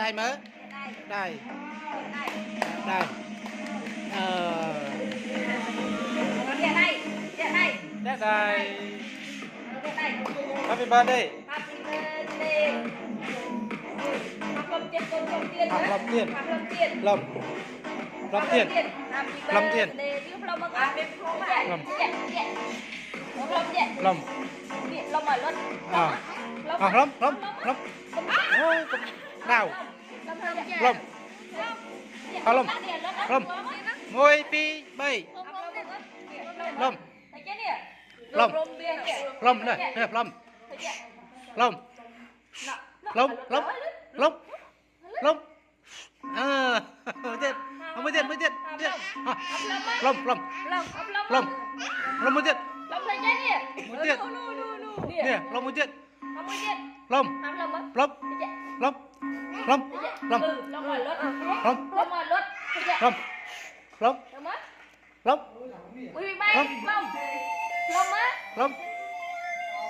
đây mới đây đây đây đây happy birthday Lâm tiền Lâm tiền Lâm tiền Lâm đào Lâm Lâm ngôi pi bay Lâm Lâm Lâm này đẹp Lâm Lâm Lâm Lâm Lâm Lâm mới tiền Lâm Lâm Lâm Lâm mới tiền nè Lâm mới tiền Lâm Lâm Lâm Lâm Lâm Lâm Lâm Lâm Lâm Ui bay Lâm Lâm á Lâm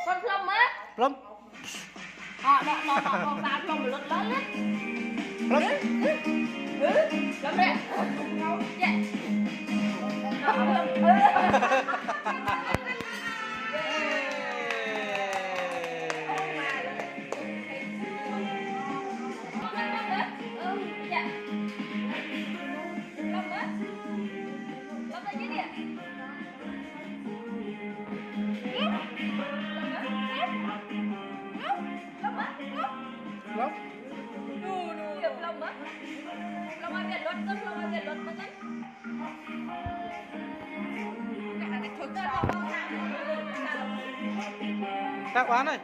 con Lâm á Lâm nó con ta Lâm lớn lớn á Lâm Lâm đấy dạ Lâm Long á Long ăn Việt luôn cưng Long ăn Việt luôn cưng các bạn ơi